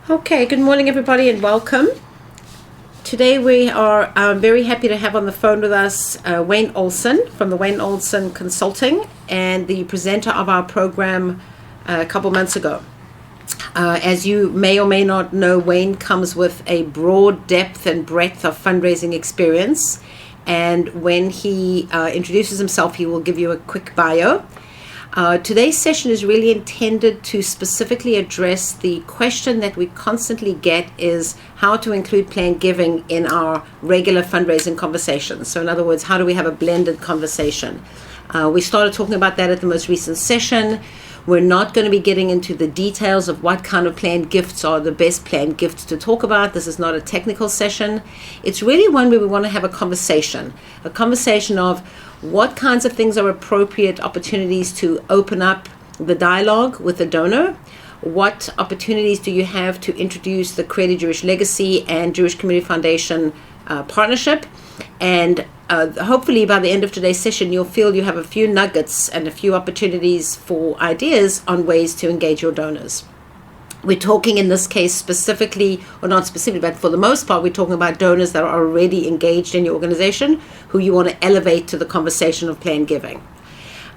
Okay, good morning, everybody, and welcome. Today we are very happy to have on the phone with us Wayne Olson from the Wayne Olson Consulting and the presenter of our program a couple months ago. As you may or may not know, Wayne comes with a broad depth and breadth of fundraising experience, and when he introduces himself, he will give you a quick bio. Today's session is really intended to specifically address the question that we constantly get is how to include planned giving in our regular fundraising conversations. So in other words, how do we have a blended conversation? We started talking about that at the most recent session. We're not going to be getting into the details of what kind of planned gifts are the best planned gifts to talk about. This is not a technical session. It's really one where we want to have a conversation of what kinds of things are appropriate opportunities to open up the dialogue with the donor. What opportunities do you have to introduce the Creative Jewish Legacy and Jewish Community Foundation partnership? And hopefully by the end of today's session, you'll feel you have a few nuggets and a few opportunities for ideas on ways to engage your donors. We're talking in this case specifically, or not specifically, but for the most part, we're talking about donors that are already engaged in your organization who you want to elevate to the conversation of planned giving.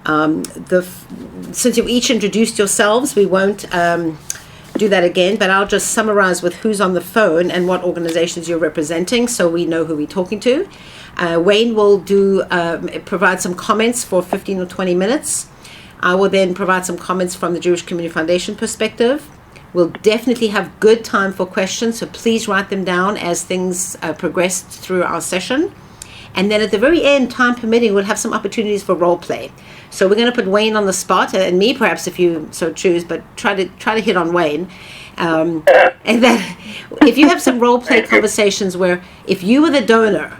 Since you've each introduced yourselves, we won't do that again, but I'll just summarize with who's on the phone and what organizations you're representing so we know who we're talking to. Wayne will provide some comments for 15 or 20 minutes. I will then provide some comments from the Jewish Community Foundation perspective. We'll definitely have good time for questions, so please write them down as things progress through our session. And then at the very end, time permitting, we'll have some opportunities for role play. So we're going to put Wayne on the spot, and me perhaps if you so choose, but try to hit on Wayne. And then if you have some role play conversations where if you were the donor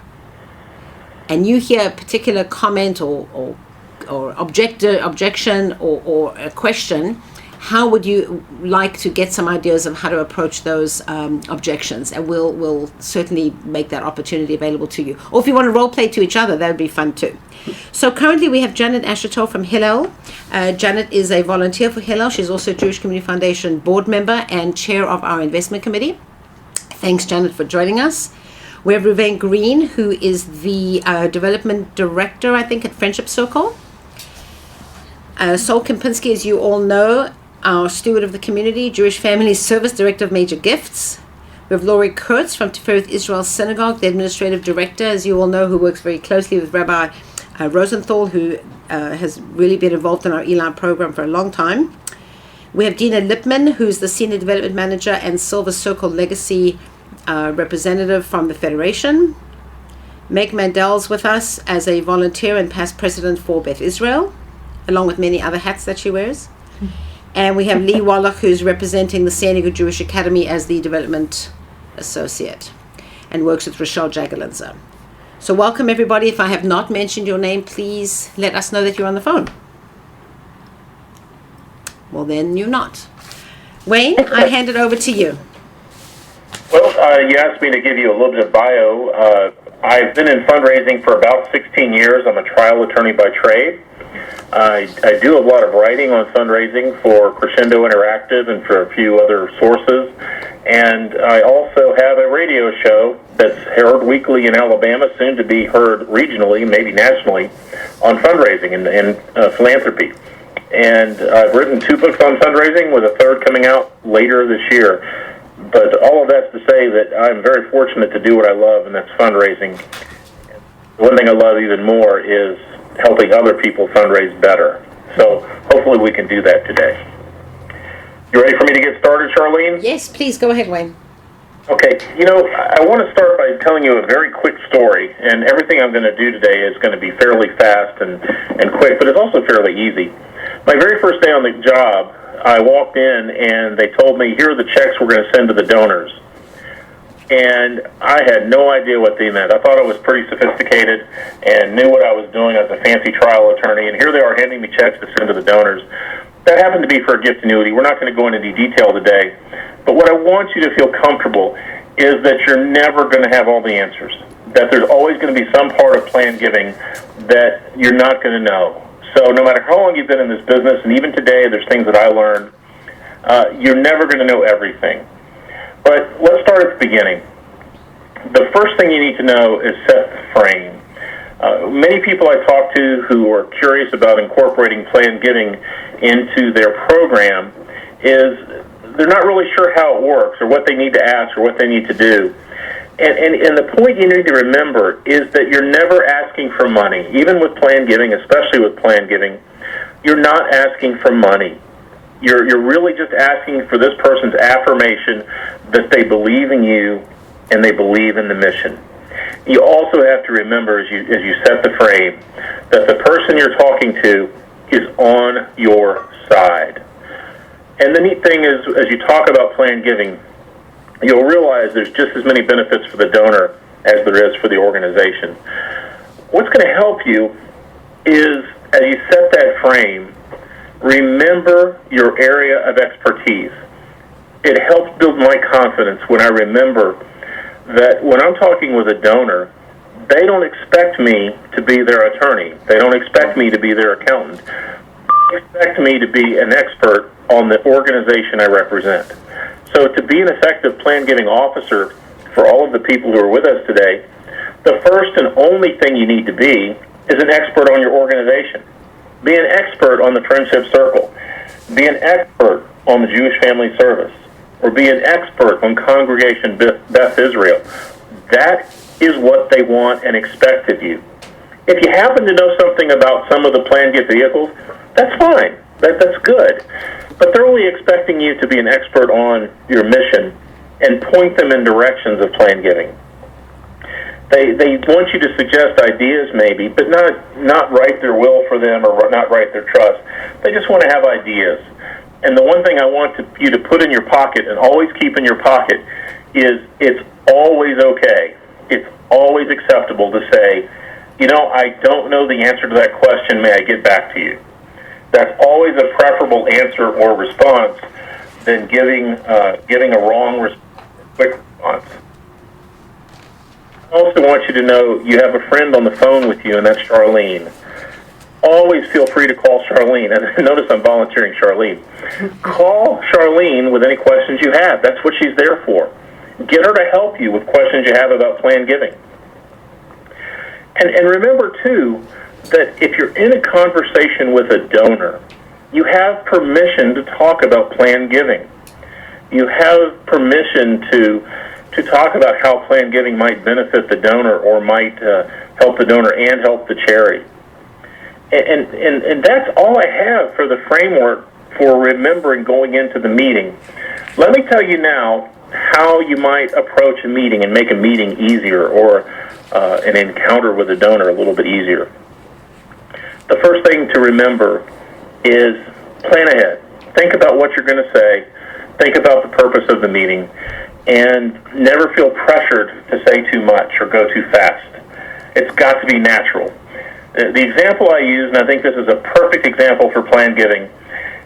and you hear a particular comment or objection or a question, how would you like to get some ideas of how to approach those objections? And we'll certainly make that opportunity available to you. Or if you want to role play to each other, that would be fun too. So currently we have Janet Ashertor from Hillel. Janet is a volunteer for Hillel. She's also a Jewish Community Foundation board member and chair of our investment committee. Thanks, Janet, for joining us. We have Ruvain Green, who is the development director, I think, at Friendship Circle. Sol Kempinski, as you all know, our steward of the community, Jewish Family Service Director of Major Gifts. We have Laurie Kurtz from Tifereth Israel Synagogue, the administrative director, as you all know, who works very closely with Rabbi Rosenthal, who has really been involved in our Elon program for a long time. We have Dina Lipman, who's the Senior Development Manager and Silver Circle Legacy representative from the Federation. Meg Mandel's with us as a volunteer and past president for Beth Israel, along with many other hats that she wears. And we have Lee Wallach, who's representing the San Diego Jewish Academy as the development associate and works with Rochelle Jagalinza. So welcome, everybody. If I have not mentioned your name, please let us know that you're on the phone. Well, then you're not. Wayne, I hand it over to you. Well, you asked me to give you a little bit of bio. I've been in fundraising for about 16 years. I'm a trial attorney by trade. I do a lot of writing on fundraising for Crescendo Interactive and for a few other sources. And I also have a radio show that's heard weekly in Alabama, soon to be heard regionally, maybe nationally, on fundraising and philanthropy. And I've written 2 books on fundraising, with a third coming out later this year. But all of that's to say that I'm very fortunate to do what I love, and that's fundraising. One thing I love even more is helping other people fundraise better. So hopefully we can do that today. You ready for me to get started, Charlene? Yes, please go ahead, Wayne. Okay, I want to start by telling you a very quick story, and everything I'm going to do today is going to be fairly fast and quick, but it's also fairly easy. My very first day on the job, I walked in and they told me, here are the checks we're going to send to the donors. And I had no idea what they meant. I thought I was pretty sophisticated and knew what I was doing as a fancy trial attorney, and here they are handing me checks to send to the donors. That happened to be for a gift annuity. We're not going to go into any detail today. But what I want you to feel comfortable is that you're never going to have all the answers, that there's always going to be some part of planned giving that you're not going to know. So no matter how long you've been in this business, and even today there's things that I learned, you're never going to know everything. But let's start at the beginning. The first thing you need to know is set the frame. Many people I talk to who are curious about incorporating planned giving into their program is they're not really sure how it works or what they need to ask or what they need to do. And the point you need to remember is that you're never asking for money. Even with planned giving, especially with planned giving, you're not asking for money. You're really just asking for this person's affirmation that they believe in you and they believe in the mission. You also have to remember as you set the frame that the person you're talking to is on your side. And the neat thing is, as you talk about planned giving, you'll realize there's just as many benefits for the donor as there is for the organization. What's going to help you is, as you set that frame, remember your area of expertise. It helps build my confidence when I remember that when I'm talking with a donor, they don't expect me to be their attorney. They don't expect me to be their accountant. They expect me to be an expert on the organization I represent. So to be an effective planned giving officer for all of the people who are with us today, the first and only thing you need to be is an expert on your organization. Be an expert on the Friendship Circle. Be an expert on the Jewish Family Service. Or be an expert on Congregation Beth Israel. That is what they want and expect of you. If you happen to know something about some of the planned gift vehicles, that's fine. That's good. But they're only expecting you to be an expert on your mission and point them in directions of planned giving. They want you to suggest ideas maybe, but not write their will for them or not write their trust. They just want to have ideas. And the one thing I want you to put in your pocket and always keep in your pocket is it's always okay. It's always acceptable to say, I don't know the answer to that question. May I get back to you? That's always a preferable answer or response than giving a wrong quick response. I also want you to know you have a friend on the phone with you, and that's Charlene. Always feel free to call Charlene. And notice I'm volunteering Charlene. Call Charlene with any questions you have. That's what she's there for. Get her to help you with questions you have about planned giving. And remember, too, that if you're in a conversation with a donor, you have permission to talk about planned giving. You have permission to talk about how planned giving might benefit the donor or might help the donor and help the charity. And that's all I have for the framework for remembering going into the meeting. Let me tell you now how you might approach a meeting and make a meeting easier or an encounter with a donor a little bit easier. The first thing to remember is plan ahead. Think about what you're going to say. Think about the purpose of the meeting. And never feel pressured to say too much or go too fast. It's got to be natural. The example I use, and I think this is a perfect example for planned giving,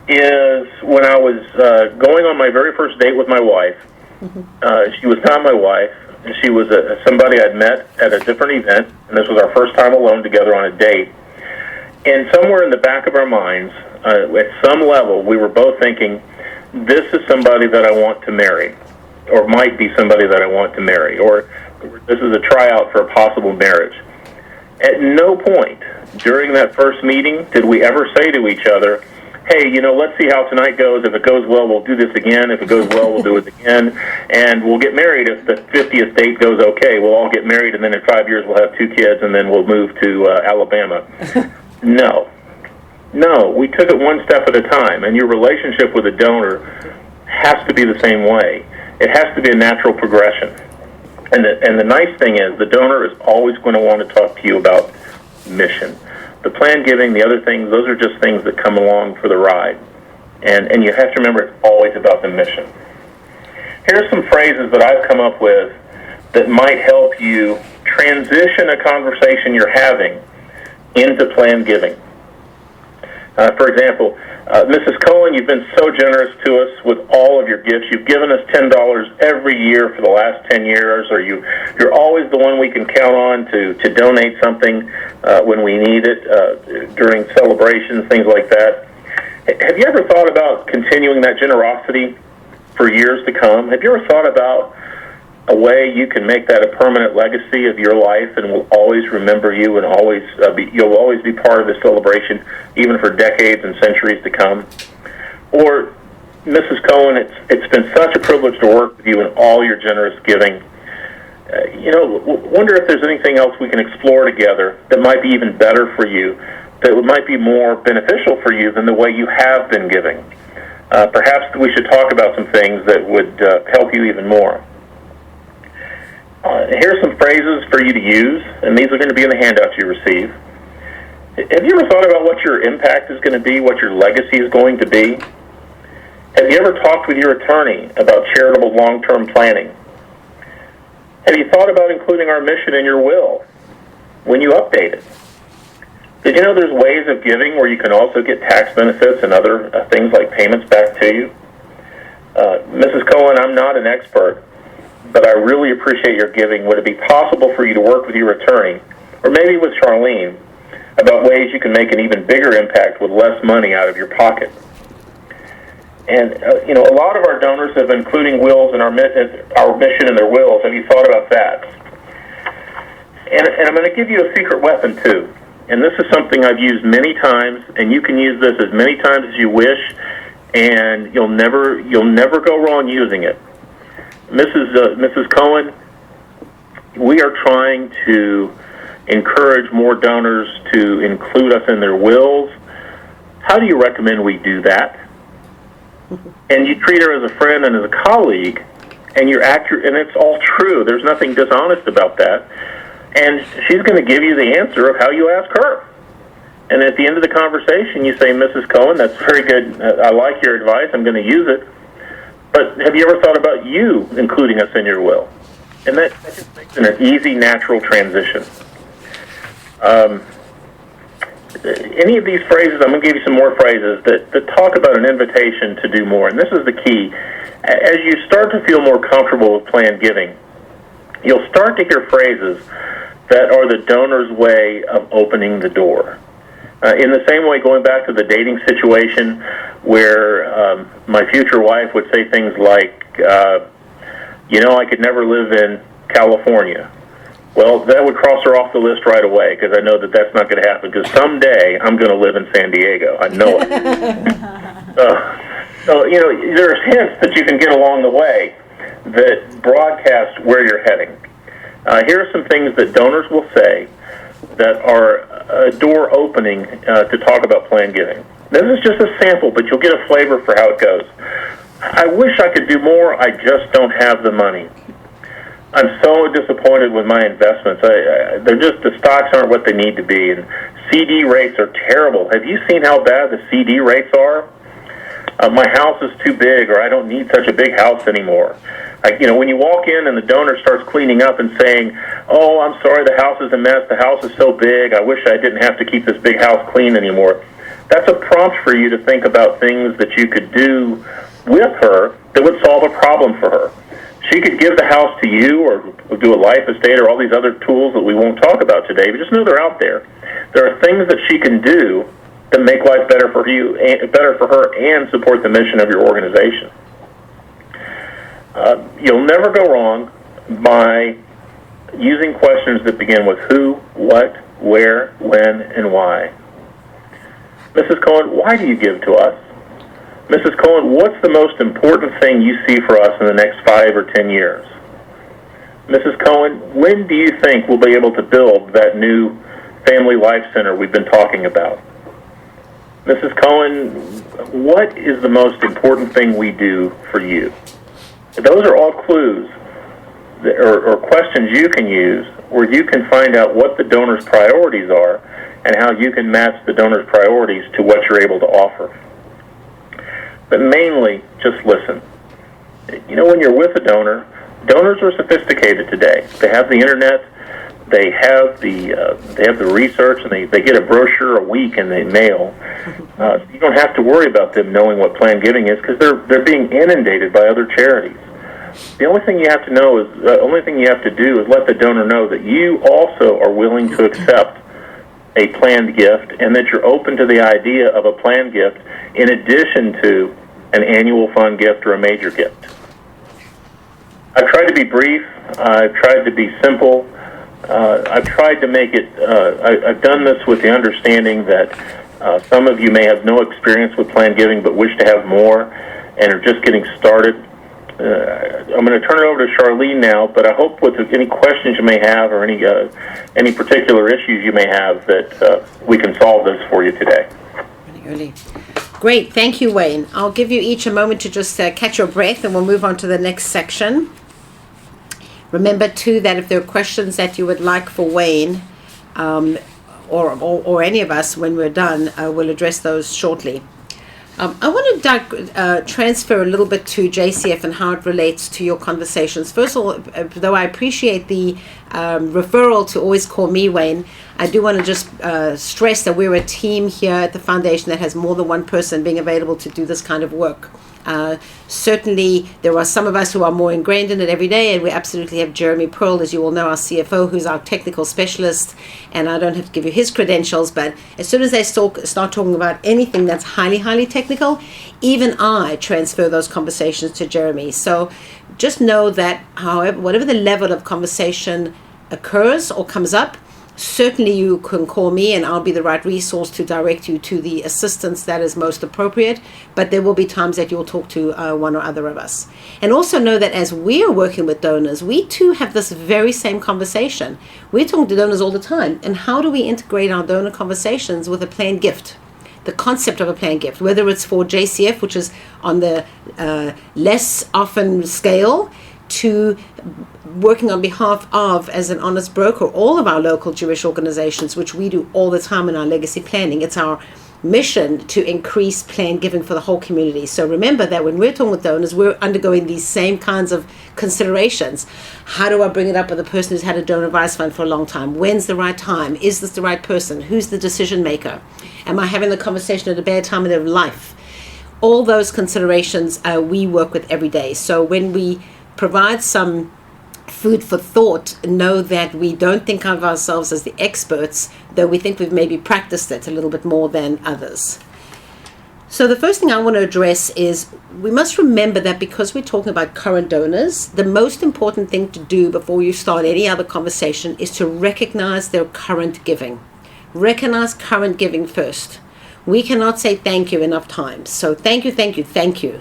is when I was going on my very first date with my wife. She was not my wife. She was somebody I'd met at a different event, and this was our first time alone together on a date. And somewhere in the back of our minds, at some level, we were both thinking, this is somebody that I want to marry, or might be somebody that I want to marry, or this is a tryout for a possible marriage. At no point during that first meeting did we ever say to each other, hey, let's see how tonight goes. If it goes well, we'll do this again. If it goes well, we'll do it again. And we'll get married if the 50th date goes okay. We'll all get married, and then in 5 years we'll have 2 kids, and then we'll move to Alabama. No, we took it one step at a time, and your relationship with a donor has to be the same way. It has to be a natural progression. And the nice thing is the donor is always going to want to talk to you about mission. The planned giving, the other things, those are just things that come along for the ride. And you have to remember it's always about the mission. Here's some phrases that I've come up with that might help you transition a conversation you're having into planned giving. For example, Mrs. Cohen, you've been so generous to us with all of your gifts. You've given us $10 every year for the last 10 years, or you're always the one we can count on to donate something when we need it during celebrations, things like that. Have you ever thought about continuing that generosity for years to come? Have you ever thought about a way you can make that a permanent legacy of your life and will always remember you and you'll always be part of the celebration even for decades and centuries to come? Or, Mrs. Cohen, it's been such a privilege to work with you in all your generous giving. Wonder if there's anything else we can explore together that might be even better for you, that might be more beneficial for you than the way you have been giving. Perhaps we should talk about some things that would help you even more. Here's some phrases for you to use, and these are going to be in the handouts you receive. Have you ever thought about what your impact is going to be, what your legacy is going to be? Have you ever talked with your attorney about charitable long-term planning? Have you thought about including our mission in your will when you update it? Did you know there's ways of giving where you can also get tax benefits and other things like payments back to you? Mrs. Cohen, I'm not an expert, but I really appreciate your giving. Would it be possible for you to work with your attorney, or maybe with Charlene, about ways you can make an even bigger impact with less money out of your pocket? And, a lot of our donors have been including wills in our mission in their wills. Have you thought about that? And I'm going to give you a secret weapon, too. And this is something I've used many times, and you can use this as many times as you wish, and you'll never go wrong using it. Mrs. Cohen, we are trying to encourage more donors to include us in their wills. How do you recommend we do that? And you treat her as a friend and as a colleague, and you're accurate, and it's all true. There's nothing dishonest about that. And she's going to give you the answer of how you ask her. And at the end of the conversation, you say, Mrs. Cohen, that's very good. I like your advice. I'm going to use it. But have you ever thought about you including us in your will? And that just makes it an easy, natural transition. Any of these phrases, I'm going to give you some more phrases that talk about an invitation to do more. And this is the key. As you start to feel more comfortable with planned giving, you'll start to hear phrases that are the donor's way of opening the door. In the same way, going back to the dating situation where my future wife would say things like, I could never live in California. Well, that would cross her off the list right away, because I know that that's not going to happen, because someday I'm going to live in San Diego. I know it. There's hints that you can get along the way that broadcast where you're heading. Here are some things that donors will say that are a door opening to talk about planned giving. This is just a sample, but you'll get a flavor for how it goes. I wish I could do more. I just don't have the money. I'm so disappointed with my investments. The stocks aren't what they need to be, and CD rates are terrible. Have you seen how bad the CD rates are? My house is too big, or I don't need such a big house anymore. When you walk in and the donor starts cleaning up and saying, oh, I'm sorry, the house is a mess, the house is so big, I wish I didn't have to keep this big house clean anymore, that's a prompt for you to think about things that you could do with her that would solve a problem for her. She could give the house to you or do a life estate or all these other tools that we won't talk about today, but just know they're out there. There are things that she can do that make life better for you, better for her, and support the mission of your organization. You'll never go wrong by using questions that begin with who, what, where, when, and why. Mrs. Cohen, why do you give to us? Mrs. Cohen, what's the most important thing you see for us in the next 5 or 10 years? Mrs. Cohen, when do you think we'll be able to build that new family life center we've been talking about? Mrs. Cohen, what is the most important thing we do for you? Those are all clues or questions you can use where you can find out what the donor's priorities are and how you can match the donor's priorities to what you're able to offer. But mainly, just listen. When you're with a donor, donors are sophisticated today. They have the internet, they have the research, and they get a brochure a week in the mail. You don't have to worry about them knowing what planned giving is because they're being inundated by other charities. The only thing you have to do is let the donor know that you also are willing to accept a planned gift and that you're open to the idea of a planned gift in addition to an annual fund gift, or a major gift. I've tried to be brief. I've tried to be simple. I've tried to make it, I've done this with the understanding that some of you may have no experience with planned giving but wish to have more and are just getting started. I'm going to turn it over to Charlene now, but I hope with any questions you may have or any particular issues you may have that we can solve this for you today. Really. Great. Thank you, Wayne. I'll give you each a moment to just catch your breath, and we'll move on to the next section. Remember, too, that if there are questions that you would like for Wayne or any of us when we're done, we'll address those shortly. I want to transfer a little bit to JCF and how it relates to your conversations. First of all, though I appreciate the referral to always call me Wayne, I do want to just stress that we're a team here at the foundation that has more than one person being available to do this kind of work. Certainly, there are some of us who are more ingrained in it every day, and we absolutely have Jeremy Pearl, as you all know, our CFO, who's our technical specialist, and I don't have to give you his credentials, but as soon as they start talking about anything that's highly, highly technical, even I transfer those conversations to Jeremy. So just know that however, whatever the level of conversation occurs or comes up, certainly you can call me and I'll be the right resource to direct you to the assistance that is most appropriate, but there will be times that you'll talk to one or other of us. And also know that as we're working with donors, we too have this very same conversation. We're talking to donors all the time, and how do we integrate our donor conversations with a planned gift? The concept of a planned gift, whether it's for JCF, which is on the less often scale, to working on behalf of, as an honest broker, all of our local Jewish organizations, which we do all the time in our legacy planning. It's our mission to increase planned giving for the whole community. So remember that when we're talking with donors, we're undergoing these same kinds of considerations. How do I bring it up with a person who's had a donor advice fund for a long time? When's the right time? Is this the right person? Who's the decision maker? Am I having the conversation at a bad time in their life? All those considerations we work with every day. So when we provide some food for thought, know that we don't think of ourselves as the experts, though we think we've maybe practiced it a little bit more than others. So the first thing I want to address is we must remember that because we're talking about current donors, the most important thing to do before you start any other conversation is to recognize their current giving. Recognize current giving first. We cannot say thank you enough times. So thank you, thank you, thank you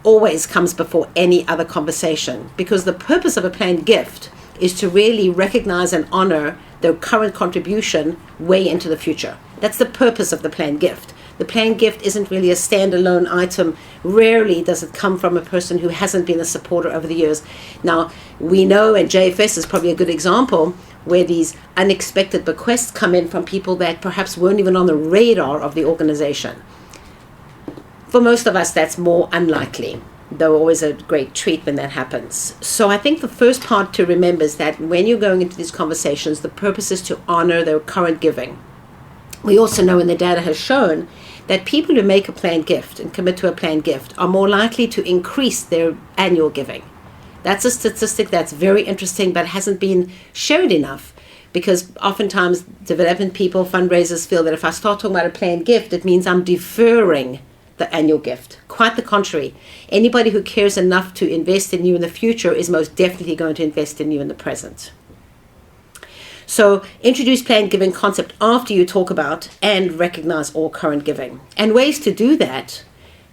always comes before any other conversation, because the purpose of a planned gift is to really recognize and honor their current contribution way into the future. That's the purpose of the planned gift. The planned gift isn't really a standalone item. Rarely does it come from a person who hasn't been a supporter over the years. Now, we know, and JFS is probably a good example, where these unexpected bequests come in from people that perhaps weren't even on the radar of the organization. For most of us, that's more unlikely, though always a great treat when that happens. So I think the first part to remember is that when you're going into these conversations, the purpose is to honor their current giving. We also know, and the data has shown, that people who make a planned gift and commit to a planned gift are more likely to increase their annual giving. That's a statistic that's very interesting, but hasn't been shared enough, because oftentimes development people, fundraisers, feel that if I start talking about a planned gift, it means I'm deferring the annual gift. Quite the contrary. Anybody who cares enough to invest in you in the future is most definitely going to invest in you in the present. So introduce planned giving concept after you talk about and recognize all current giving. And ways to do that,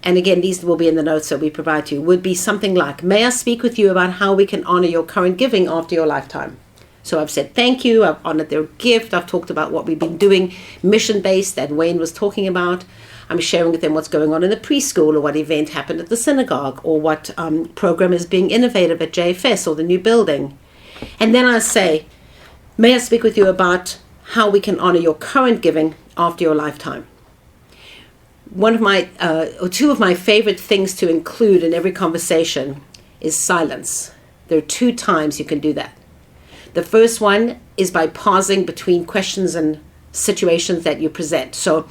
and again, these will be in the notes that we provide to you, would be something like, may I speak with you about how we can honor your current giving after your lifetime? So I've said thank you, I've honored their gift, I've talked about what we've been doing, mission-based that Wayne was talking about. I'm sharing with them what's going on in the preschool, or what event happened at the synagogue, or what program is being innovative at JFS or the new building. And then I say, may I speak with you about how we can honor your current giving after your lifetime? One of my, or two of my favorite things to include in every conversation is silence. There are 2 times you can do that. The first one is by pausing between questions and situations that you present. So,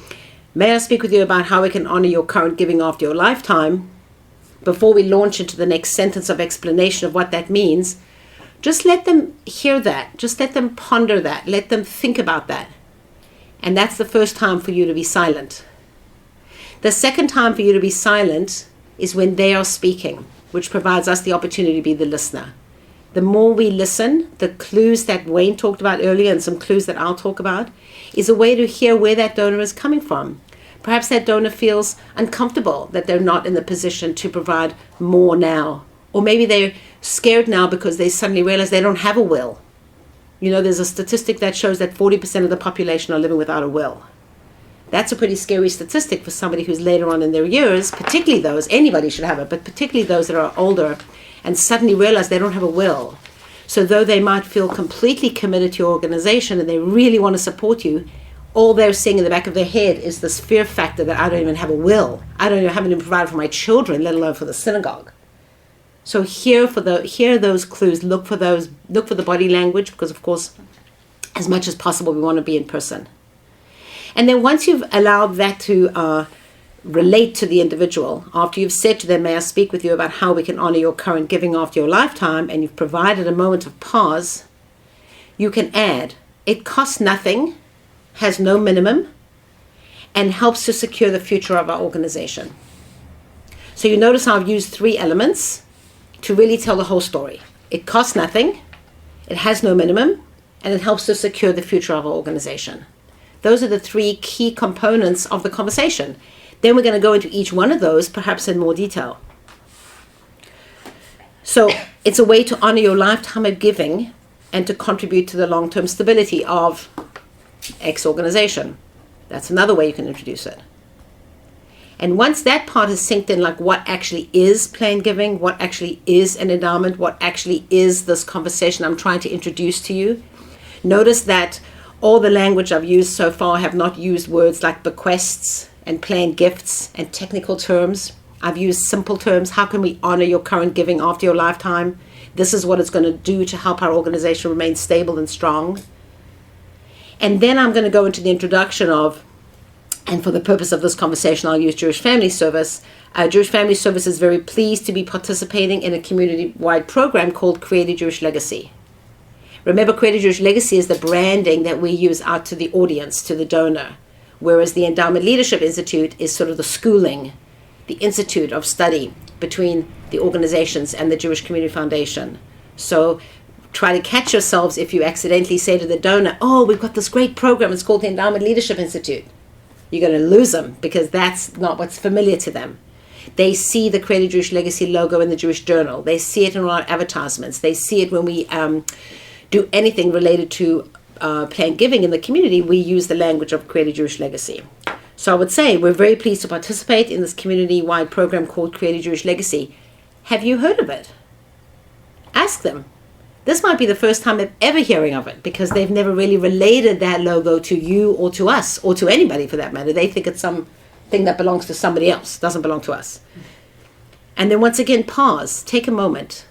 may I speak with you about how we can honor your current giving after your lifetime? Before we launch into the next sentence of explanation of what that means, just let them hear that. Just let them ponder that. Let them think about that. And that's the first time for you to be silent. The second time for you to be silent is when they are speaking, which provides us the opportunity to be the listener. The more we listen, the clues that Wayne talked about earlier and some clues that I'll talk about, is a way to hear where that donor is coming from. Perhaps that donor feels uncomfortable that they're not in the position to provide more now. Or maybe they're scared now because they suddenly realize they don't have a will. You know, there's a statistic that shows that 40% of the population are living without a will. That's a pretty scary statistic for somebody who's later on in their years, particularly those, anybody should have it, but particularly those that are older and suddenly realize they don't have a will. So though they might feel completely committed to your organization and they really want to support you, all they're seeing in the back of their head is this fear factor that I don't even have a will. I haven't even provided for my children, let alone for the synagogue. So hear those clues, look for the body language, because of course, as much as possible, we want to be in person. And then once you've allowed that to relate to the individual, after you've said to them, may I speak with you about how we can honor your current giving after your lifetime, and you've provided a moment of pause, you can add, it costs nothing, has no minimum, and helps to secure the future of our organization. So you notice how I've used 3 elements to really tell the whole story. It costs nothing, it has no minimum, and it helps to secure the future of our organization. Those are the 3 key components of the conversation. Then we're going to go into each one of those, perhaps in more detail. So it's a way to honor your lifetime of giving and to contribute to the long-term stability of X organization. That's another way you can introduce it. And once that part is synced in, like what actually is plain giving, what actually is an endowment, what actually is this conversation I'm trying to introduce to you, notice that all the language I've used so far have not used words like bequests and plain gifts and technical terms. I've used simple terms. How can we honor your current giving after your lifetime? This is what it's going to do to help our organization remain stable and strong. And then I'm going to go into the introduction of, and for the purpose of this conversation, I'll use Jewish Family Service. Jewish Family Service is very pleased to be participating in a community-wide program called Create a Jewish Legacy. Remember, Create a Jewish Legacy is the branding that we use out to the audience, to the donor, whereas the Endowment Leadership Institute is sort of the schooling, the institute of study between the organizations and the Jewish Community Foundation. So try to catch yourselves if you accidentally say to the donor, oh, we've got this great program, it's called the Endowment Leadership Institute. You're going to lose them because that's not what's familiar to them. They see the Create a Jewish Legacy logo in the Jewish Journal. They see it in our advertisements. They see it when we do anything related to plain giving in the community. We use the language of Create a Jewish Legacy. So I would say we're very pleased to participate in this community-wide program called Create a Jewish Legacy. Have you heard of it? Ask them. This might be the first time they're ever hearing of it because they've never really related that logo to you or to us or to anybody for that matter. They think it's something that belongs to somebody else, doesn't belong to us. And then once again, pause, take a moment.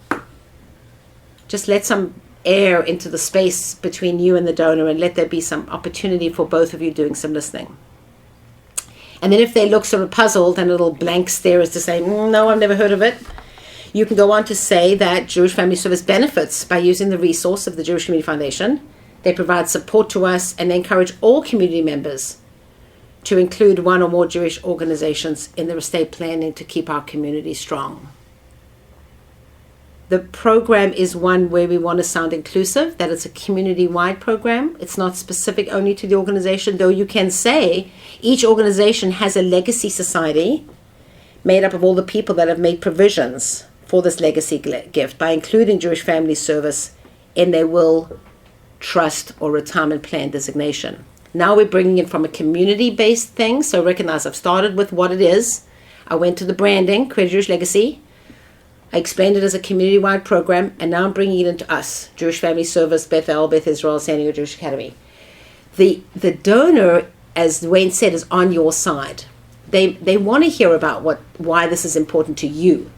Just let some air into the space between you and the donor and let there be some opportunity for both of you doing some listening. And then if they look sort of puzzled and a little blank stare as to say, no, I've never heard of it, you can go on to say that Jewish Family Service benefits by using the resource of the Jewish Community Foundation. They provide support to us and they encourage all community members to include one or more Jewish organizations in their estate planning to keep our community strong. The program is one where we want to sound inclusive, that it's a community-wide program. It's not specific only to the organization, though you can say each organization has a legacy society made up of all the people that have made provisions for this legacy gift by including Jewish Family Service in their will, trust, or retirement plan designation. Now we're bringing it from a community-based thing, so recognize I've started with what it is. I went to the branding, Create a Jewish Legacy. I explained it as a community-wide program, and now I'm bringing it into us, Jewish Family Service, Beth El, Beth Israel, San Diego Jewish Academy. The donor, as Wayne said, is on your side. They want to hear about why this is important to you.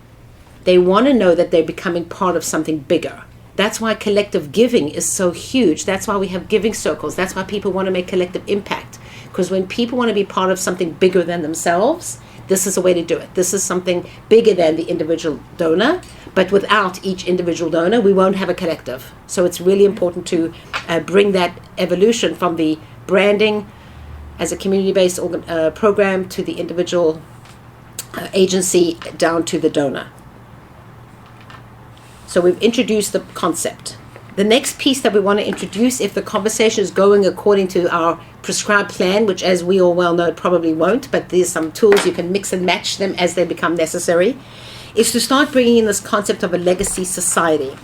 They want to know that they're becoming part of something bigger. That's why collective giving is so huge. That's why we have giving circles. That's why people want to make collective impact. Because when people want to be part of something bigger than themselves, this is a way to do it. This is something bigger than the individual donor. But without each individual donor, we won't have a collective. So it's really important to bring that evolution from the branding as a community-based program to the individual agency down to the donor. So we've introduced the concept. The next piece that we want to introduce, if the conversation is going according to our prescribed plan, which as we all well know it probably won't, but there's some tools you can mix and match them as they become necessary, is to start bringing in this concept of a legacy society.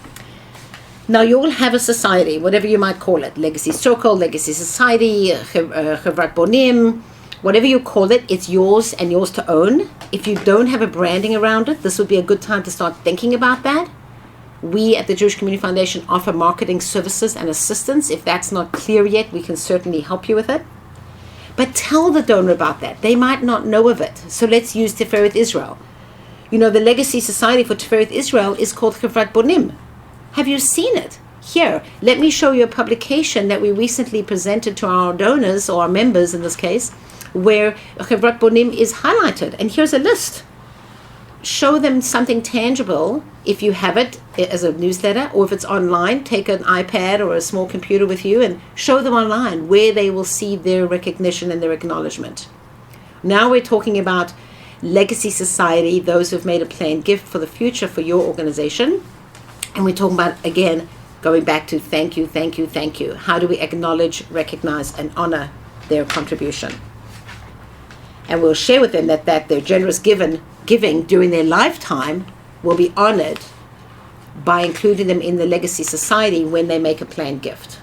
Now you all have a society, whatever you might call it, legacy circle, legacy society, Chevrat Bonim, whatever you call it, it's yours and yours to own. If you don't have a branding around it, this would be a good time to start thinking about that. We at the Jewish Community Foundation offer marketing services and assistance. If that's not clear yet, we can certainly help you with it. But tell the donor about that. They might not know of it. So let's use Tiferet Israel. You know, the Legacy Society for Tiferet Israel is called Chevrat Bonim. Have you seen it? Here, let me show you a publication that we recently presented to our donors, or our members in this case, where Chevrat Bonim is highlighted. And here's a list. Show them something tangible if you have it as a newsletter, or if it's online, take an iPad or a small computer with you and show them online where they will see their recognition and their acknowledgement. Now we're talking about Legacy Society, those who've made a planned gift for the future for your organization. And we're talking about, again, going back to thank you, thank you, thank you. How do we acknowledge, recognize, and honor their contribution? And we'll share with them that their generous giving during their lifetime will be honored by including them in the Legacy Society when they make a planned gift.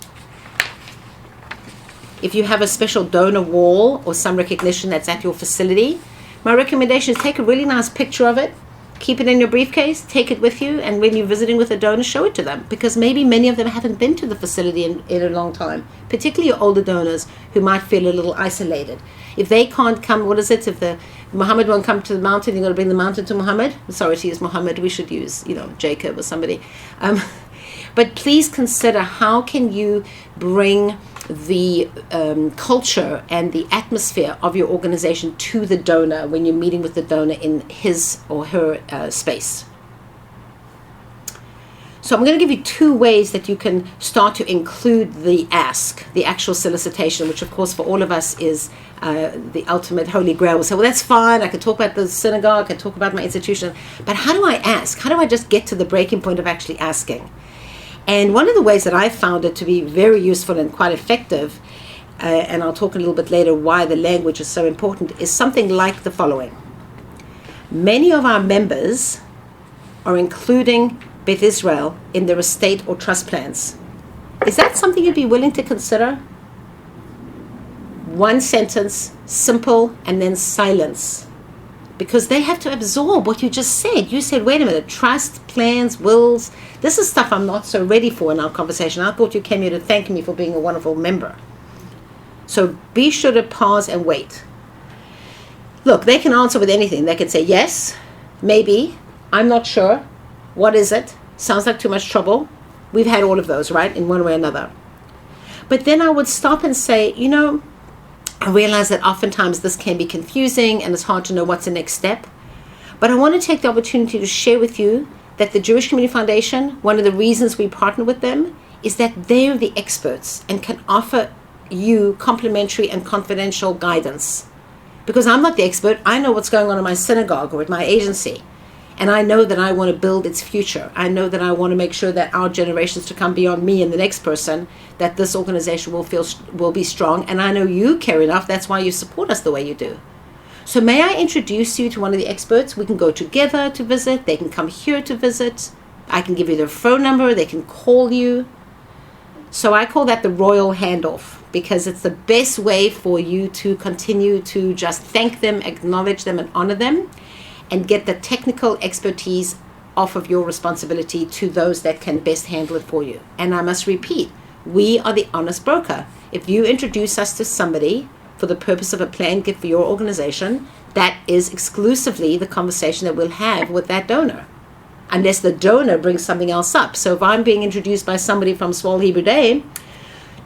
If you have a special donor wall or some recognition that's at your facility, my recommendation is take a really nice picture of it, keep it in your briefcase, take it with you, and when you're visiting with a donor, show it to them, because maybe many of them haven't been to the facility in a long time, particularly your older donors who might feel a little isolated. If they can't come, what is it? If the Muhammad won't come to the mountain, you've got to bring the mountain to Muhammad. Sorry to use Muhammad, we should use, Jacob or somebody. But please consider, how can you bring the culture and the atmosphere of your organization to the donor when you're meeting with the donor in his or her space. So I'm going to give you 2 ways that you can start to include the ask, the actual solicitation, which of course for all of us is the ultimate holy grail. We'll say, well, that's fine, I can talk about the synagogue, I can talk about my institution, but how do I ask? How do I just get to the breaking point of actually asking? And one of the ways that I found it to be very useful and quite effective, and I'll talk a little bit later why the language is so important, is something like the following. Many of our members are including Beth Israel in their estate or trust plans. Is that something you'd be willing to consider? 1 sentence, simple, and then silence. Because they have to absorb what you just said. You said, wait a minute, trust, plans, wills. This is stuff I'm not so ready for in our conversation. I thought you came here to thank me for being a wonderful member. So be sure to pause and wait. Look, they can answer with anything. They can say, yes, maybe, I'm not sure. What is it? Sounds like too much trouble. We've had all of those, right, in one way or another. But then I would stop and say, I realize that oftentimes this can be confusing and it's hard to know what's the next step. But I want to take the opportunity to share with you that the Jewish Community Foundation, one of the reasons we partner with them is that they're the experts and can offer you complimentary and confidential guidance. Because I'm not the expert, I know what's going on in my synagogue or at my agency. And I know that I want to build its future. I know that I want to make sure that our generations to come beyond me and the next person, that this organization will be strong. And I know you care enough. That's why you support us the way you do. So may I introduce you to one of the experts? We can go together to visit. They can come here to visit. I can give you their phone number. They can call you. So I call that the royal handoff, because it's the best way for you to continue to just thank them, acknowledge them, and honor them, and get the technical expertise off of your responsibility to those that can best handle it for you. And I must repeat, we are the honest broker. If you introduce us to somebody for the purpose of a planned gift for your organization, that is exclusively the conversation that we'll have with that donor, unless the donor brings something else up. So if I'm being introduced by somebody from Swal Hebrew Day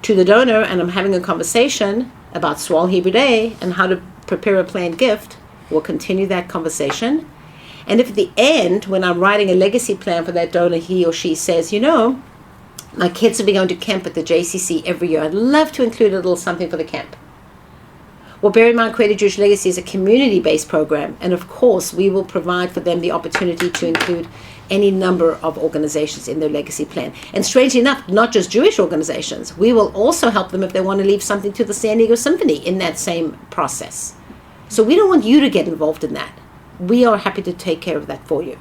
to the donor and I'm having a conversation about Swal Hebrew Day and how to prepare a planned gift, we'll continue that conversation. And if at the end, when I'm writing a legacy plan for that donor, he or she says, my kids will be going to camp at the JCC every year. I'd love to include a little something for the camp. Well, bear in mind, Creative Jewish Legacy is a community-based program, and of course, we will provide for them the opportunity to include any number of organizations in their legacy plan. And strangely enough, not just Jewish organizations. We will also help them if they want to leave something to the San Diego Symphony in that same process. So we don't want you to get involved in that. We are happy to take care of that for you.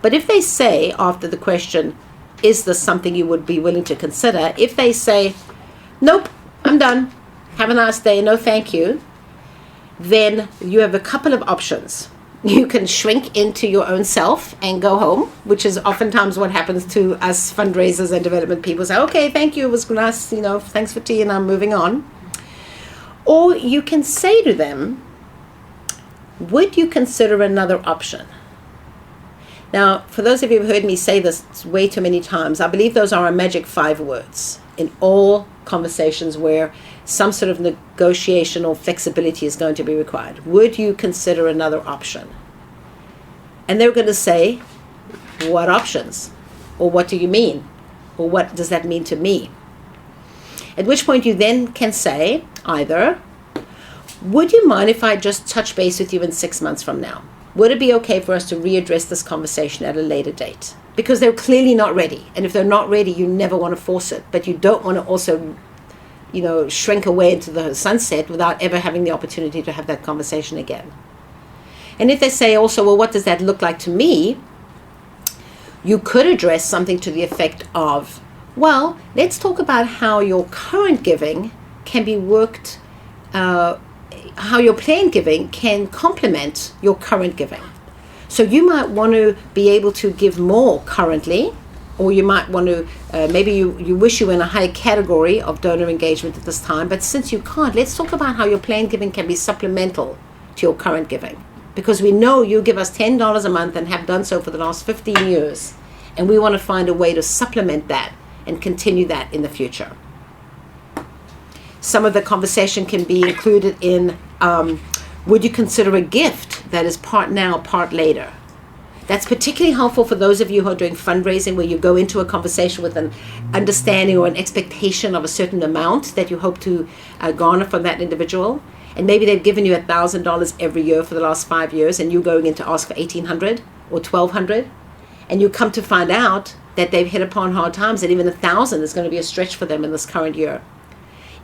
But if they say, after the question, is this something you would be willing to consider? If they say, nope, I'm done, have a nice day, no thank you, then you have a couple of options. You can shrink into your own self and go home, which is oftentimes what happens to us fundraisers and development people. Say, okay, thank you, it was nice, thanks for tea, and I'm moving on. Or you can say to them, would you consider another option? Now, for those of you who've heard me say this way too many times, I believe those are a magic 5 words in all conversations where some sort of negotiation or flexibility is going to be required. Would you consider another option? And they're going to say, what options? Or what do you mean? Or what does that mean to me? At which point you then can say either, would you mind if I just touch base with you in 6 months from now? Would it be okay for us to readdress this conversation at a later date? Because they're clearly not ready. And if they're not ready, you never want to force it. But you don't want to also, shrink away into the sunset without ever having the opportunity to have that conversation again. And if they say also, well, what does that look like to me? You could address something to the effect of, well, let's talk about how your current giving can be worked, how your planned giving can complement your current giving. So you might want to be able to give more currently, or you might want to, maybe you wish you were in a higher category of donor engagement at this time, but since you can't, let's talk about how your planned giving can be supplemental to your current giving. Because we know you give us $10 a month and have done so for the last 15 years, and we want to find a way to supplement that and continue that in the future. Some of the conversation can be included in, would you consider a gift that is part now, part later? That's particularly helpful for those of you who are doing fundraising where you go into a conversation with an understanding or an expectation of a certain amount that you hope to garner from that individual. And maybe they've given you $1,000 every year for the last 5 years and you're going in to ask for $1,800 or $1,200. And you come to find out that they've hit upon hard times and even $1,000 is going to be a stretch for them in this current year.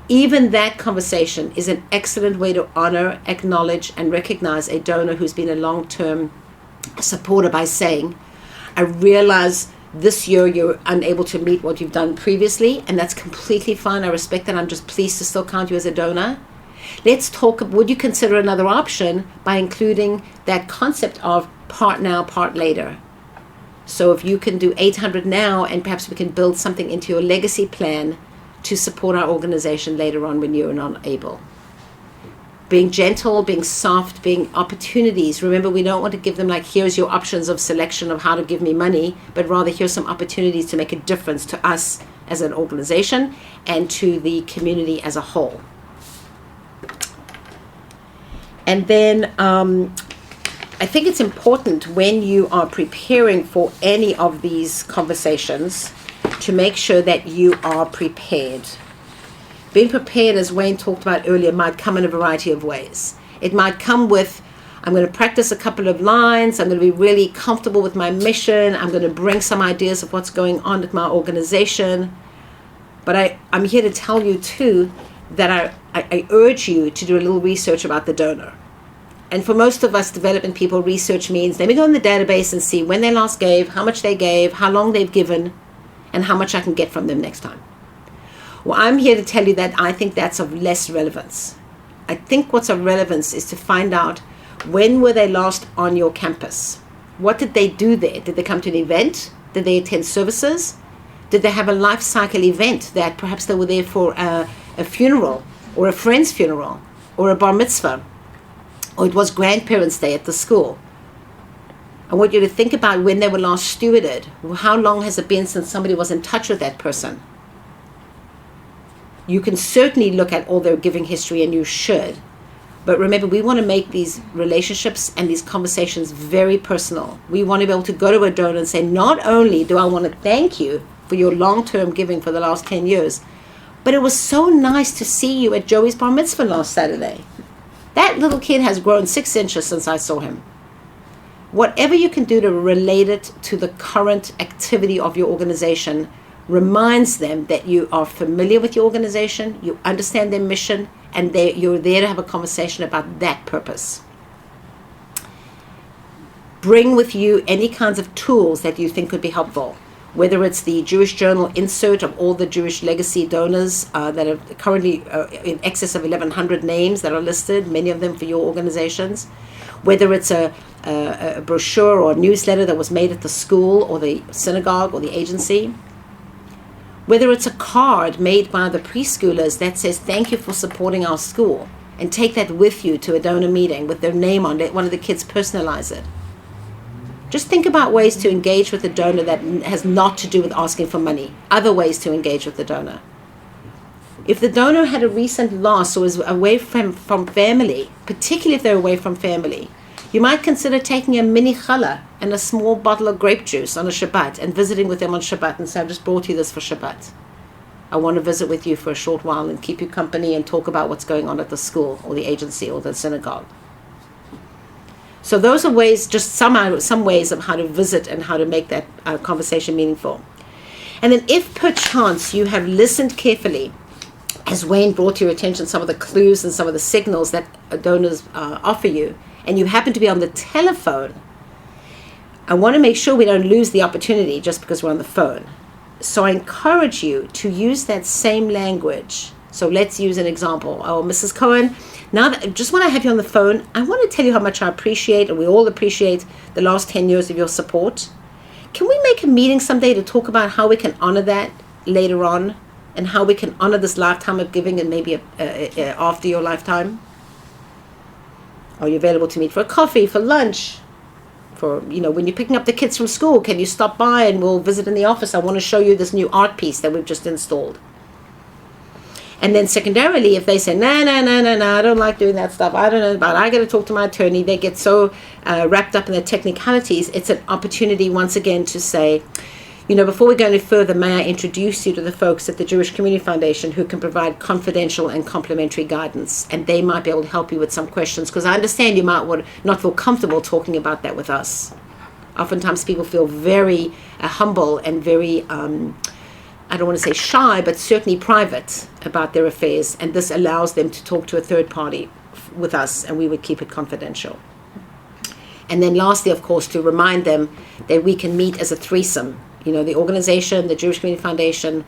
Even that conversation is an excellent way to honor, acknowledge, and recognize a donor who's been a long-term supporter by saying, I realize this year you're unable to meet what you've done previously, and that's completely fine. I respect that. I'm just pleased to still count you as a donor. Let's talk, would you consider another option by including that concept of part now, part later? So if you can do $800 now, and perhaps we can build something into your legacy plan to support our organization later on when you're not able. Being gentle, being soft, being opportunities. Remember, we don't want to give them like, here's your options of selection of how to give me money, but rather here's some opportunities to make a difference to us as an organization and to the community as a whole. And then I think it's important when you are preparing for any of these conversations to make sure that you are prepared. Being prepared, as Wayne talked about earlier, might come in a variety of ways. It might come with, I'm going to practice a couple of lines, I'm going to be really comfortable with my mission, I'm going to bring some ideas of what's going on at my organization. But I'm here to tell you too that I urge you to do a little research about the donor. And for most of us development people, research means let me go in the database and see when they last gave, how much they gave, how long they've given, and how much I can get from them next time. Well, I'm here to tell you that I think that's of less relevance. I think what's of relevance is to find out when were they last on your campus? What did they do there? Did they come to an event? Did they attend services? Did they have a life cycle event that perhaps they were there for a funeral or a friend's funeral or a bar mitzvah? Or it was grandparents' day at the school. I want you to think about when they were last stewarded. How long has it been since somebody was in touch with that person? You can certainly look at all their giving history, and you should. But remember, we want to make these relationships and these conversations very personal. We want to be able to go to a donor and say, not only do I want to thank you for your long-term giving for the last 10 years, but it was so nice to see you at Joey's bar mitzvah last Saturday. That little kid has grown 6 inches since I saw him. Whatever you can do to relate it to the current activity of your organization reminds them that you are familiar with your organization, you understand their mission, and you're there to have a conversation about that purpose. Bring with you any kinds of tools that you think could be helpful, whether it's the Jewish Journal insert of all the Jewish legacy donors that are currently in excess of 1,100 names that are listed, many of them for your organizations, whether it's a brochure or a newsletter that was made at the school or the synagogue or the agency, whether it's a card made by the preschoolers that says, "Thank you for supporting our school," and take that with you to a donor meeting with their name on it. One of the kids personalize it. Just think about ways to engage with the donor that has not to do with asking for money, other ways to engage with the donor. If the donor had a recent loss or was away from family, particularly if they're away from family, you might consider taking a mini challah and a small bottle of grape juice on a Shabbat and visiting with them on Shabbat and say, "I've just brought you this for Shabbat. I want to visit with you for a short while and keep you company and talk about what's going on at the school or the agency or the synagogue." So those are ways, just some ways of how to visit and how to make that conversation meaningful. And then if perchance you have listened carefully, as Wayne brought to your attention some of the clues and some of the signals that donors offer you, and you happen to be on the telephone, I want to make sure we don't lose the opportunity just because we're on the phone. So I encourage you to use that same language. So let's use an example. "Oh, Mrs. Cohen, now that just when I have you on the phone, I want to tell you how much I appreciate, and we all appreciate the last 10 years of your support. Can we make a meeting someday to talk about how we can honor that later on, and how we can honor this lifetime of giving and maybe after your lifetime? Are you available to meet for a coffee, for lunch? For, when you're picking up the kids from school, can you stop by and we'll visit in the office? I want to show you this new art piece that we've just installed." And then secondarily, if they say, no, I don't like doing that stuff, I don't know about it, I got to talk to my attorney, they get so wrapped up in the technicalities, it's an opportunity once again to say, before we go any further, may I introduce you to the folks at the Jewish Community Foundation who can provide confidential and complimentary guidance, and they might be able to help you with some questions, because I understand you might not feel comfortable talking about that with us. Oftentimes people feel very humble and very I don't want to say shy, but certainly private about their affairs, and this allows them to talk to a third party with us, and we would keep it confidential. And then lastly, of course, to remind them that we can meet as a threesome, the organization, the Jewish Community Foundation,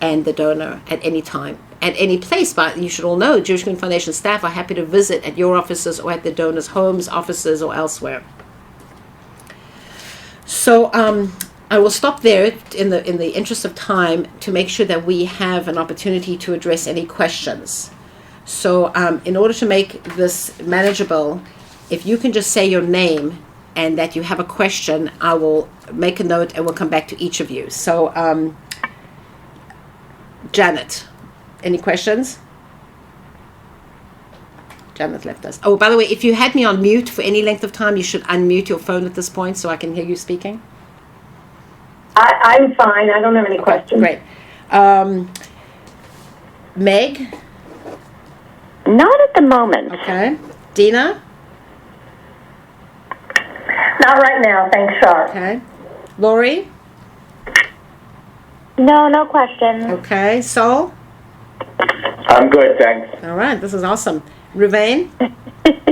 and the donor at any time, at any place. But you should all know, Jewish Community Foundation staff are happy to visit at your offices or at the donors' homes, offices, or elsewhere. So I will stop there in the interest of time to make sure that we have an opportunity to address any questions. So in order to make this manageable, if you can just say your name and that you have a question, I will make a note and we'll come back to each of you. So Janet, any questions? Janet left us. Oh, by the way, if you had me on mute for any length of time, you should unmute your phone at this point so I can hear you speaking. I'm fine. I don't have any questions. Great. Meg? Not at the moment. Okay. Dina? Not right now. Thanks, Shar. Okay. Lori? No questions. Okay. Sol? I'm good, thanks. All right. This is awesome. Ruvain?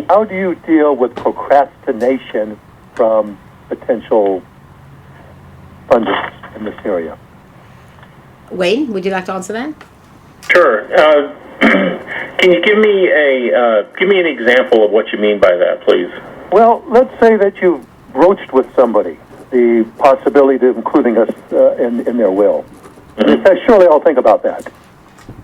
How do you deal with procrastination from potential funders in this area? Wayne, would you like to answer that? Sure. Can you give me an example of what you mean by that, please? Well, let's say that you've broached with somebody the possibility of including us in their will. Mm-hmm. They say, surely I'll think about that.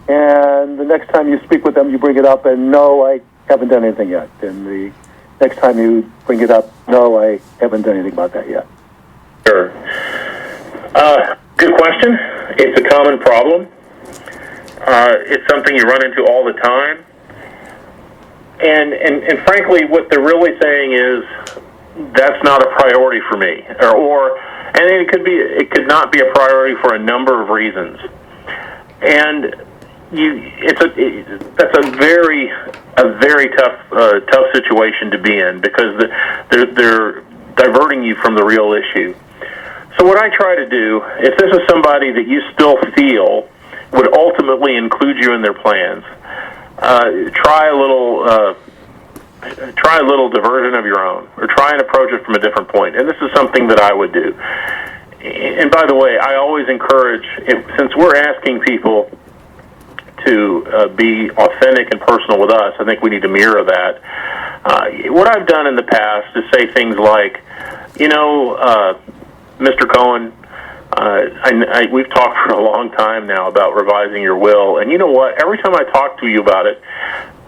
And the next time you speak with them, you bring it up, and no, I haven't done anything yet. And the next time you bring it up, no, I haven't done anything about that yet. Sure. Good question. It's a common problem. It's something you run into all the time. And frankly, what they're really saying is that's not a priority for me, and it could not be a priority for a number of reasons. And that's a very a very tough situation to be in, because they're diverting you from the real issue. So what I try to do, if this is somebody that you still feel would ultimately include you in their plans, try a little diversion of your own, or try and approach it from a different point. And this is something that I would do. And by the way, I always encourage, since we're asking people to be authentic and personal with us, I think we need to mirror that. What I've done in the past is say things like, Mr. Cohen, we've talked for a long time now about revising your will, and you know what? Every time I talk to you about it,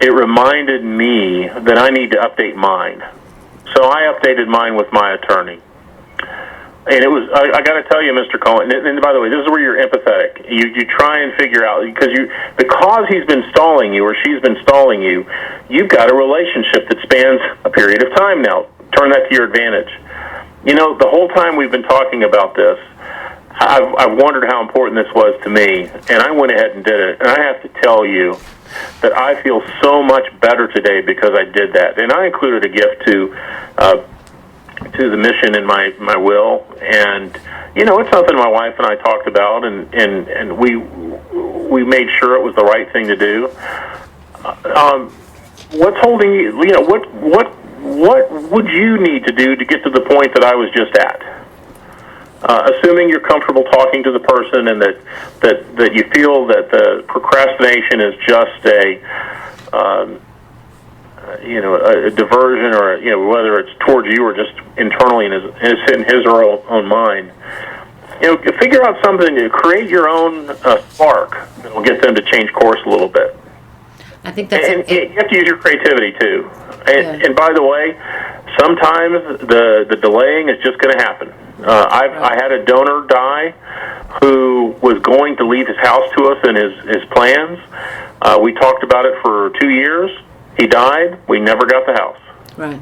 it reminded me that I need to update mine. So I updated mine with my attorney. And it was, I got to tell you, Mr. Cohen, and by the way, this is where you're empathetic. You try and figure out, because he's been stalling you or she's been stalling you, you've got a relationship that spans a period of time now. Turn that to your advantage. The whole time we've been talking about this, I've wondered how important this was to me, and I went ahead and did it. And I have to tell you that I feel so much better today because I did that. And I included a gift to the mission in my will, and it's something my wife and I talked about, and we made sure it was the right thing to do. What's holding you? What would you need to do to get to the point that I was just at? Assuming you're comfortable talking to the person, and that you feel that the procrastination is just a diversion, or whether it's towards you or just internally in his or her own mind. Figure out something to create your own spark that will get them to change course a little bit. I think that's you have to use your creativity too. And by the way, sometimes the delaying is just going to happen. I had a donor die who was going to leave his house to us and his plans. We talked about it for 2 years. He died. We never got the house. Right.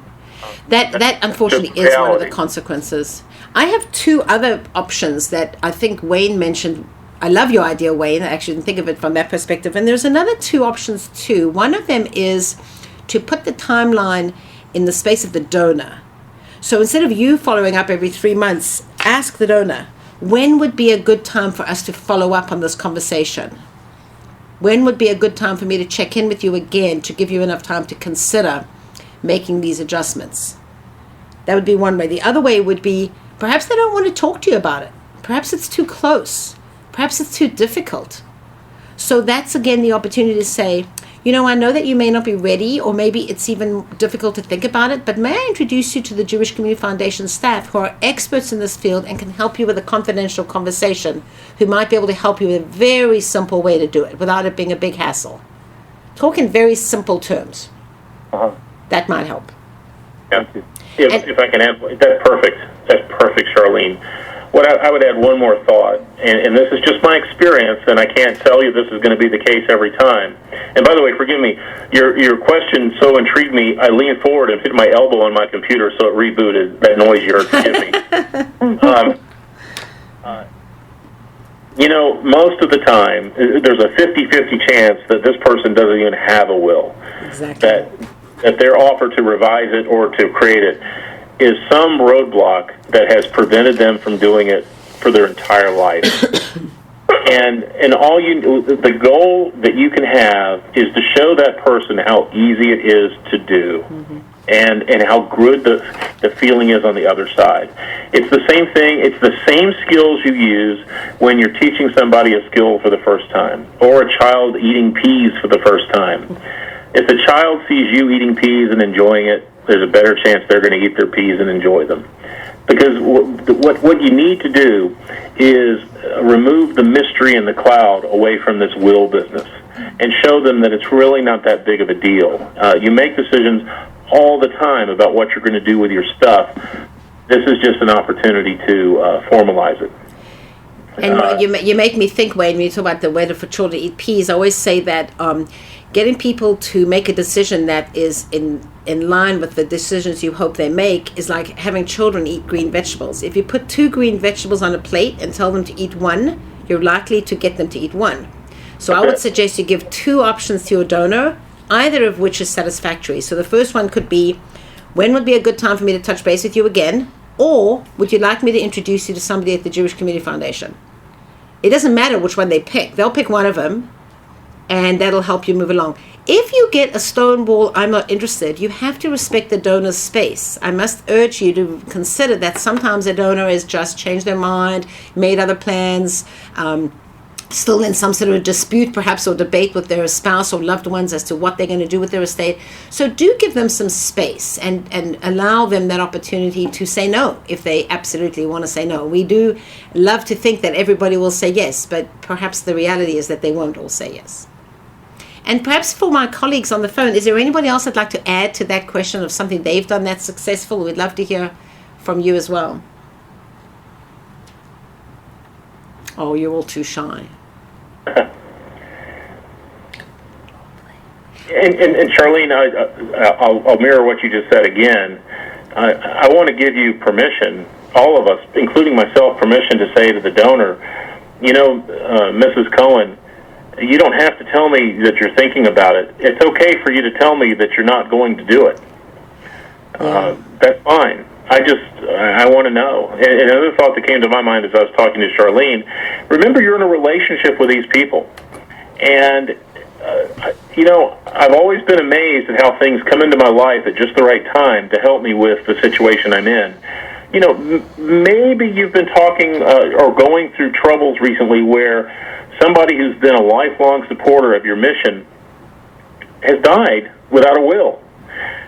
That unfortunately is one of the consequences. I have two other options that I think Wayne mentioned. I love your idea, Wayne. I actually didn't think of it from that perspective. And there's another two options too. One of them is to put the timeline in the space of the donor. So instead of you following up every 3 months, ask the donor, when would be a good time for us to follow up on this conversation? When would be a good time for me to check in with you again to give you enough time to consider making these adjustments? That would be one way. The other way would be, perhaps they don't want to talk to you about it. Perhaps it's too close. Perhaps it's too difficult. So that's again the opportunity to say, I know that you may not be ready, or maybe it's even difficult to think about it, but may I introduce you to the Jewish Community Foundation staff who are experts in this field and can help you with a confidential conversation, who might be able to help you with a very simple way to do it without it being a big hassle. Talk in very simple terms. Uh-huh. That might help. Yeah. If I can add, that's perfect. That's perfect, Charlene. What I would add one more thought, and this is just my experience, and I can't tell you this is going to be the case every time. And by the way, forgive me, your question so intrigued me, I leaned forward and hit my elbow on my computer, so it rebooted that noise you heard. Forgive me. Most of the time, there's a 50-50 chance that this person doesn't even have a will. Exactly. That their offer to revise it or to create it is some roadblock that has prevented them from doing it for their entire life. and the goal that you can have is to show that person how easy it is to do, and how good the feeling is on the other side. It's the same thing. It's the same skills you use when you're teaching somebody a skill for the first time, or a child eating peas for the first time. If the child sees you eating peas and enjoying it, there's a better chance they're going to eat their peas and enjoy them. Because what you need to do is remove the mystery and the cloud away from this will business, and show them that it's really not that big of a deal. You make decisions all the time about what you're going to do with your stuff. This is just an opportunity to formalize it. And you make me think, Wayne, when you talk about the whether for children to eat peas, I always say that getting people to make a decision that is in line with the decisions you hope they make is like having children eat green vegetables. If you put 2 green vegetables on a plate and tell them to eat one, you're likely to get them to eat one. So I would suggest you give 2 options to your donor, either of which is satisfactory. So the first one could be, when would be a good time for me to touch base with you again? Or would you like me to introduce you to somebody at the Jewish Community Foundation? It doesn't matter which one they pick. They'll pick one of them, and that'll help you move along. If you get a stonewall, I'm not interested, you have to respect the donor's space. I must urge you to consider that sometimes a donor has just changed their mind, made other plans, still in some sort of dispute perhaps, or debate with their spouse or loved ones as to what they're going to do with their estate. So do give them some space and allow them that opportunity to say no if they absolutely want to say no. We do love to think that everybody will say yes, but perhaps the reality is that they won't all say yes. And perhaps for my colleagues on the phone, is there anybody else that'd like to add to that question of something they've done that's successful? We'd love to hear from you as well. Oh, you're all too shy. And Charlene, I'll mirror what you just said again. I want to give you permission, all of us, including myself, permission to say to the donor, Mrs. Cohen, you don't have to tell me that you're thinking about it. It's okay for you to tell me that you're not going to do it. That's fine. I want to know. And another thought that came to my mind as I was talking to Charlene, remember you're in a relationship with these people. And, I've always been amazed at how things come into my life at just the right time to help me with the situation I'm in. Maybe you've been talking or going through troubles recently where somebody who's been a lifelong supporter of your mission has died without a will.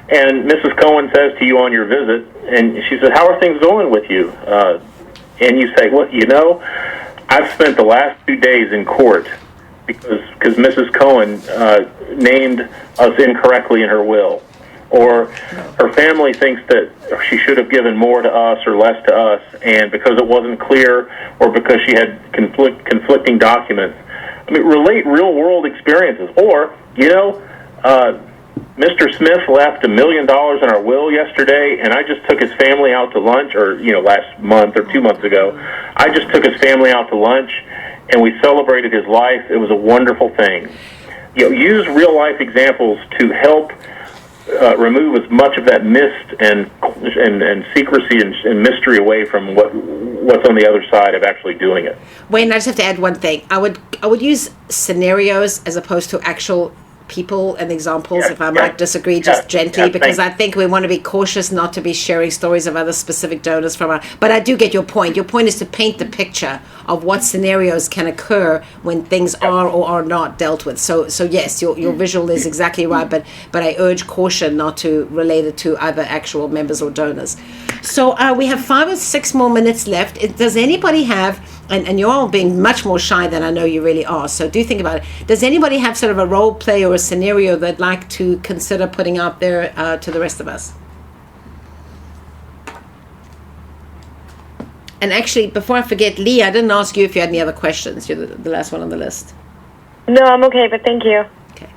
And Mrs. Cohen says to you on your visit, and she says, how are things going with you? And you say, well, I've spent the last 2 days in court because Mrs. Cohen named us incorrectly in her will. Or her family thinks that she should have given more to us or less to us, and because it wasn't clear or because she had conflicting documents. I mean, relate real-world experiences. Or, Mr. Smith left $1 million in our will yesterday, and I just took his family out to lunch, or, last month or 2 months ago. I just took his family out to lunch, and we celebrated his life. It was a wonderful thing. Use real-life examples to help remove as much of that mist and secrecy and mystery away from what's on the other side of actually doing it. Wayne, I just have to add one thing. I would use scenarios as opposed to actual people and examples, if I might disagree, just gently, because I think we want to be cautious not to be sharing stories of other specific donors but I do get your point. Your point is to paint the picture of what scenarios can occur when things are or are not dealt with. So yes, your visual is exactly right, but I urge caution not to relate it to either actual members or donors. So we have 5 or 6 more minutes left. Does anybody have, and you're all being much more shy than I know you really are, so do think about it. Does anybody have sort of a role play or a scenario they'd like to consider putting out there to the rest of us? And actually, before I forget, Lee, I didn't ask you if you had any other questions. You're the last one on the list. No, I'm okay, but thank you. Okay.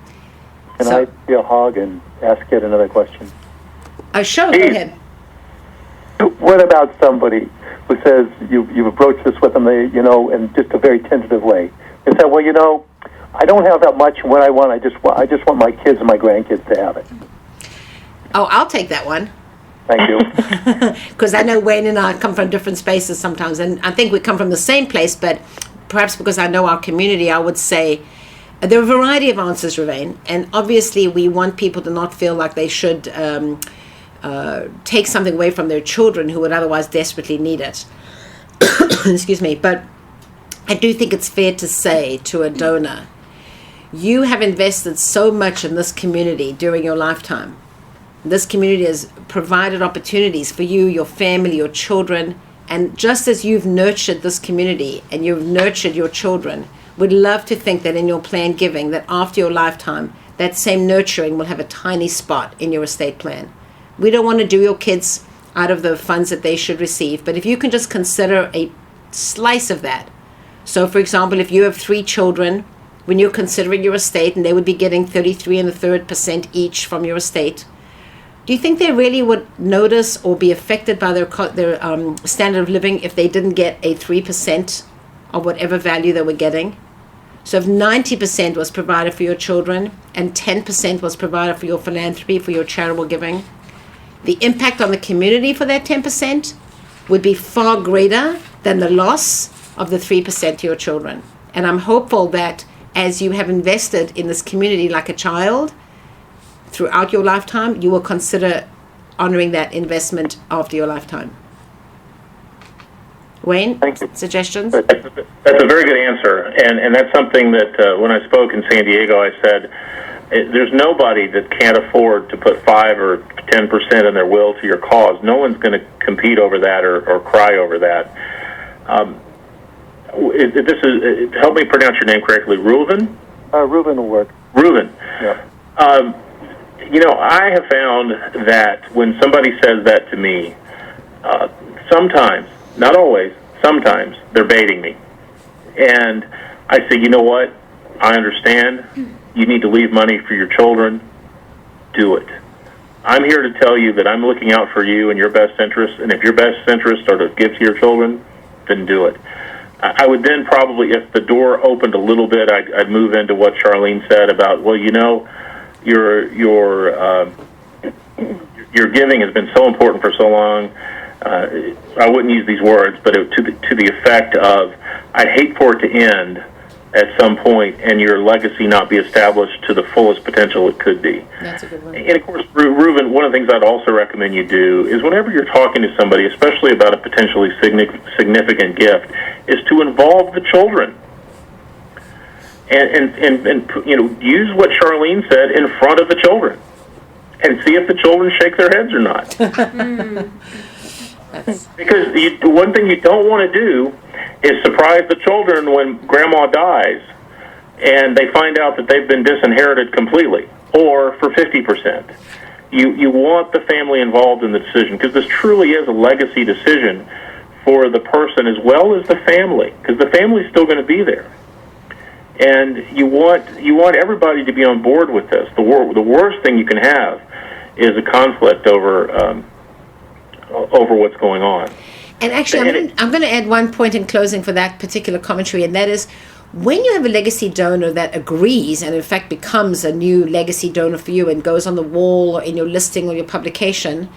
Can I be a hog and ask it another question? Sure, go ahead. What about somebody who says you've approached this with them, in just a very tentative way, and said, well, I don't have that much. What I want, I just want my kids and my grandkids to have it. Oh, I'll take that one. Thank you. Because I know Wayne and I come from different spaces sometimes, and I think we come from the same place, but perhaps because I know our community, I would say there are a variety of answers, Ravane, and obviously we want people to not feel like they should take something away from their children who would otherwise desperately need it. Excuse me. But I do think it's fair to say to a donor, you have invested so much in this community during your lifetime. This community has provided opportunities for you, your family, your children, and just as you've nurtured this community and you've nurtured your children, we'd love to think that in your planned giving, that after your lifetime, that same nurturing will have a tiny spot in your estate plan. We don't want to do your kids out of the funds that they should receive, but if you can just consider a slice of that. So, for example, if you have 3 children, when you're considering your estate, and they would be getting 33 1/3% each from your estate, do you think they really would notice or be affected by their standard of living if they didn't get a 3% of whatever value they were getting? So if 90% was provided for your children and 10% was provided for your philanthropy, for your charitable giving, the impact on the community for that 10% would be far greater than the loss of the 3% to your children. And I'm hopeful that as you have invested in this community like a child throughout your lifetime, you will consider honoring that investment after your lifetime. Wayne, Thank you. suggestions? That's a very good answer, and that's something that when I spoke in San Diego, I said there's nobody that can't afford to put 5 or 10% in their will to your cause. No one's going to compete over that or cry over that. Help me pronounce your name correctly. Reuven? Reuven will work. Reuven. Yeah. I have found that when somebody says that to me, sometimes, not always, sometimes they're baiting me. And I say, you know what? I understand. You need to leave money for your children. Do it. I'm here to tell you that I'm looking out for you and your best interests, and if your best interests are to give to your children, then do it. I would then probably, if the door opened a little bit, I'd move into what Charlene said about, well, your giving has been so important for so long. I wouldn't use these words, but to the effect of, I'd hate for it to end at some point and your legacy not be established to the fullest potential it could be. That's a good one. And of course, Reuven, one of the things I'd also recommend you do is whenever you're talking to somebody, especially about a potentially significant gift, is to involve the children. And use what Charlene said in front of the children and see if the children shake their heads or not. Because one thing you don't want to do is surprise the children when grandma dies and they find out that they've been disinherited completely, or for 50%. You want the family involved in the decision, because this truly is a legacy decision for the person as well as the family, because the family's still going to be there. And you want everybody to be on board with this. The worst thing you can have is a conflict over what's going on. And actually, I'm going to add one point in closing for that particular commentary, and that is, when you have a legacy donor that agrees and in fact becomes a new legacy donor for you and goes on the wall or in your listing or your publication,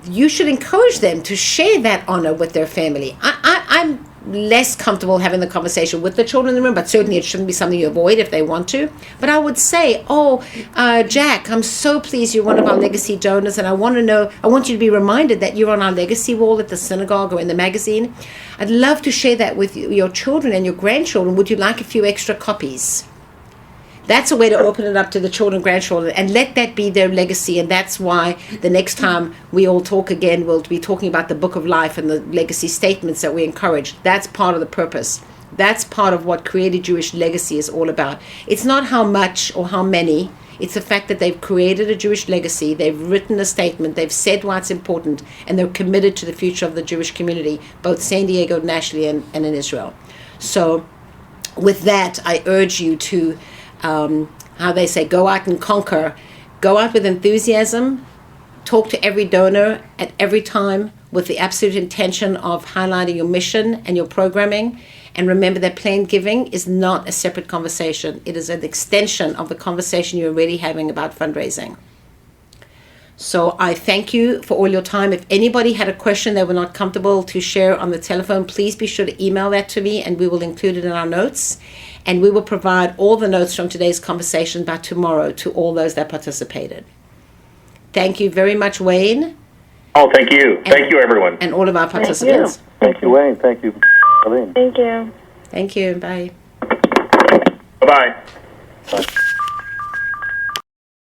you should encourage them to share that honor with their family. I'm less comfortable having the conversation with the children in the room, but certainly it shouldn't be something you avoid if they want to. But I would say, Jack, I'm so pleased you're one of our legacy donors, and I want you to be reminded that you're on our legacy wall at the synagogue or in the magazine. I'd love to share that with your children and your grandchildren. Would you like a few extra copies? That's a way to open it up to the children and grandchildren and let that be their legacy. And that's why the next time we all talk again, we'll be talking about the book of life and the legacy statements that we encourage. That's part of the purpose. That's part of what Created Jewish Legacy is all about. It's not how much or how many. It's the fact that they've created a Jewish legacy, they've written a statement, they've said why it's important, and they're committed to the future of the Jewish community, both San Diego, nationally, and in Israel. So with that, I urge you to how they say, go out and conquer. Go out with enthusiasm. Talk to every donor at every time with the absolute intention of highlighting your mission and your programming. And remember that plain giving is not a separate conversation. It is an extension of the conversation you're already having about fundraising. So I thank you for all your time. If anybody had a question they were not comfortable to share on the telephone, please be sure to email that to me and we will include it in our notes. And we will provide all the notes from today's conversation by tomorrow to all those that participated. Thank you very much, Wayne. Oh, thank you. Thank you, everyone. And all of our participants. Thank you, Wayne. Thank you, Arlene. Thank you. Thank you. Bye. Bye-bye. Bye.